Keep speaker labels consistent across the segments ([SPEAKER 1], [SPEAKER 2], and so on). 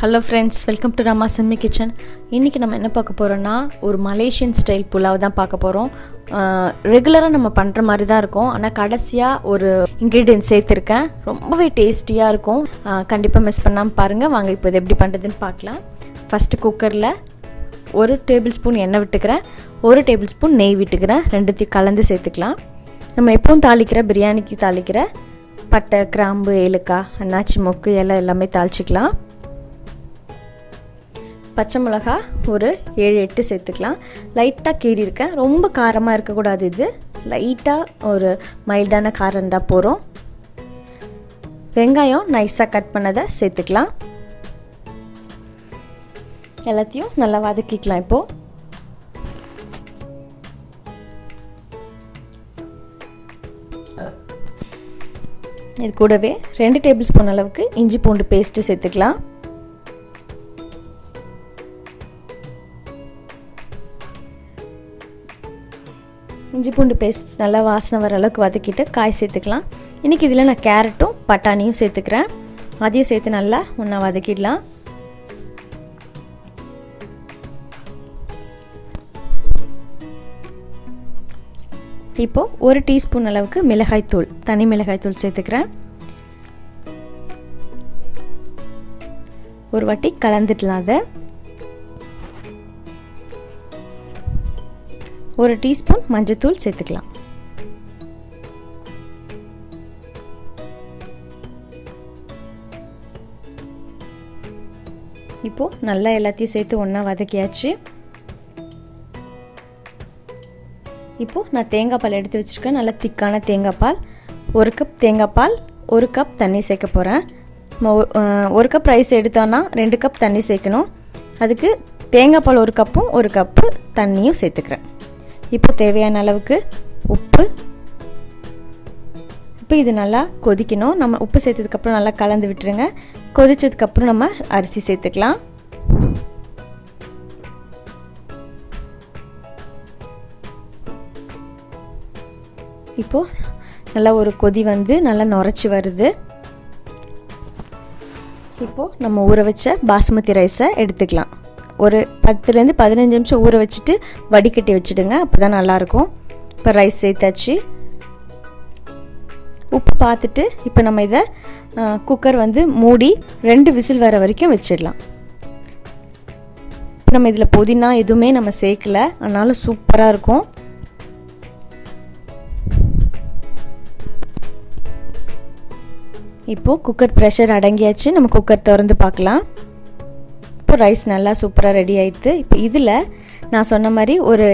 [SPEAKER 1] Hello friends, welcome to Ramas Yummy Kitchen. இன்னைக்கு நம்ம என்ன பார்க்க போறோம்னா ஒரு மலேசியன் ஸ்டைல் புலாவ் தான் பார்க்க போறோம். ரெகுலரா நம்ம பண்ற மாதிரி தான் இருக்கும். ஆனா கடைசியா ஒரு இன்கிரிடியன்ட் சேர்த்திருக்கேன். ரொம்பவே டேஸ்டியா இருக்கும். கண்டிப்பா மிஸ் பண்ணாம பாருங்க. வாங்க இப்போ இது எப்படி பண்றதுன்னு பார்க்கலாம். ஃபர்ஸ்ட் குக்கர்ல 1 டேபிள்ஸ்பூன் எண்ணெய் விட்டுக்கிறேன். 1 டேபிள்ஸ்பூன் நெய் விட்டுக்கிறேன். ரெண்டுத்தையும் கலந்து சேர்த்துக்கலாம். நம்ம எப்பவும் தாளிக்கிற பிரியாணிக்கு தாளிக்கிற பட்டை, கிராம்பு, ஏலக்காய், அன்னாச்சி மொக்கு எல்லாமே தாளிச்சிக்கலாம். பச்சை மிளகா ஒரு 7-8 சேர்த்துக்கலாம். லைட்டாக கீறி இருக்கேன். ரொம்ப காரமாக இருக்கக்கூடாது. இது லைட்டாக ஒரு மைல்டான காரம் இருந்தால் போகிறோம். வெங்காயம் நைஸாக கட் பண்ணதை சேர்த்துக்கலாம். எல்லாத்தையும் நல்லா வதக்கிக்கலாம். இப்போது இது கூடவே 2 டேபிள் ஸ்பூன் அளவுக்கு இஞ்சி பூண்டு பேஸ்ட்டு சேர்த்துக்கலாம். இஞ்சி பூண்டு பேஸ்ட் நல்லா வாசனை வர அளவுக்கு வதக்கிட்டு காய் சேர்த்துக்கலாம். இன்றைக்கி இதில் நான் கேரட்டும் பட்டாணியும் சேர்த்துக்கிறேன். அதையும் சேர்த்து நல்லா ஒன்றா வதக்கிடலாம். இப்போது 1 டீஸ்பூன் அளவுக்கு மிளகாய்த்தூள், தனி மிளகாய்த்தூள் சேர்த்துக்கிறேன். ஒரு வாட்டி கலந்துடலாம். அதை 1 டீஸ்பூன் மஞ்சத்தூள் சேர்த்துக்கலாம். இப்போது நல்லா எல்லாத்தையும் சேர்த்து ஒன்றா வதக்கியாச்சு. இப்போது நான் தேங்காய் பால் எடுத்து வச்சுருக்கேன். நல்லா திக்கான தேங்காய் பால். 1 கப் தேங்காய் பால், 1 கப் தண்ணி சேர்க்க போகிறேன். 1 கப் ரைஸ் எடுத்தோன்னா 2 கப் தண்ணி சேர்க்கணும். அதுக்கு தேங்காய் பால் 1 கப்பும் 1 கப்பு தண்ணியும் சேர்த்துக்கிறேன். இப்போ தேவையான அளவுக்கு உப்பு. இப்போ இது நல்லா கொதிக்கணும். நம்ம உப்பு சேர்த்ததுக்கப்புறம் நல்லா கலந்து விட்டுருங்க. கொதிச்சதுக்கப்புறம் நம்ம அரிசி சேர்த்துக்கலாம். இப்போது நல்லா ஒரு கொதி வந்து நல்லா நுரைச்சி வருது. இப்போது நம்ம ஊற வச்ச பாசுமதி ரைஸை எடுத்துக்கலாம். ஒரு 10லேருந்து 15 நிமிஷம் ஊற வச்சுட்டு வடிகட்டி வச்சுடுங்க. அப்போ தான் நல்லாயிருக்கும். இப்போ ரைஸ் சேர்த்தாச்சு. உப்பு பார்த்துட்டு இப்போ நம்ம இதை குக்கர் வந்து மூடி 2 விசில் வர வரைக்கும் வச்சிடலாம். இப்போ நம்ம இதில் புதினா எதுவுமே நம்ம சேர்க்கல, அதனால சூப்பராக இருக்கும். இப்போது குக்கர் ப்ரெஷர் அடங்கியாச்சு. நம்ம குக்கர் திறந்து பார்க்கலாம். இப்போ ரைஸ் நல்லா சூப்பராக ரெடி ஆகிடுது. இப்போ இதில் நான் சொன்ன மாதிரி ஒரு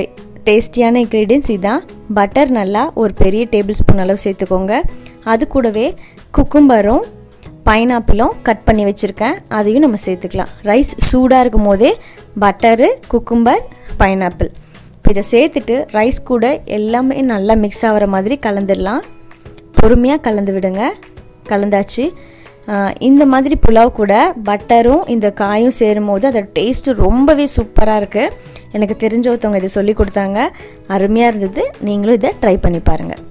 [SPEAKER 1] டேஸ்டியான இன்க்ரீடியன்ஸ் இதான். பட்டர் நல்லா ஒரு பெரிய டேபிள் ஸ்பூன் அளவு சேர்த்துக்கோங்க. அது கூடவே குக்கும்பரும் பைனாப்பிளும் கட் பண்ணி வச்சுருக்கேன், அதையும் நம்ம சேர்த்துக்கலாம். ரைஸ் சூடாக இருக்கும் போதே பட்டரு, குக்கும்பர், பைனாப்பிள் இப்போ இதை சேர்த்துட்டு ரைஸ் கூட எல்லாமே நல்லா மிக்ஸ் ஆகிற மாதிரி கலந்துடலாம். பொறுமையாக கலந்து விடுங்க. கலந்தாச்சு. இந்த மாதிரி புலாவ் கூட பட்டரும் இந்த காயும் சேரும் போது அதோட டேஸ்ட்டு ரொம்பவே சூப்பராக இருக்குது. எனக்கு தெரிஞ்ச ஒருத்தவங்க இதை சொல்லி கொடுத்தாங்க. அருமையாக இருந்தது. நீங்களும் இதை ட்ரை பண்ணி பாருங்கள்.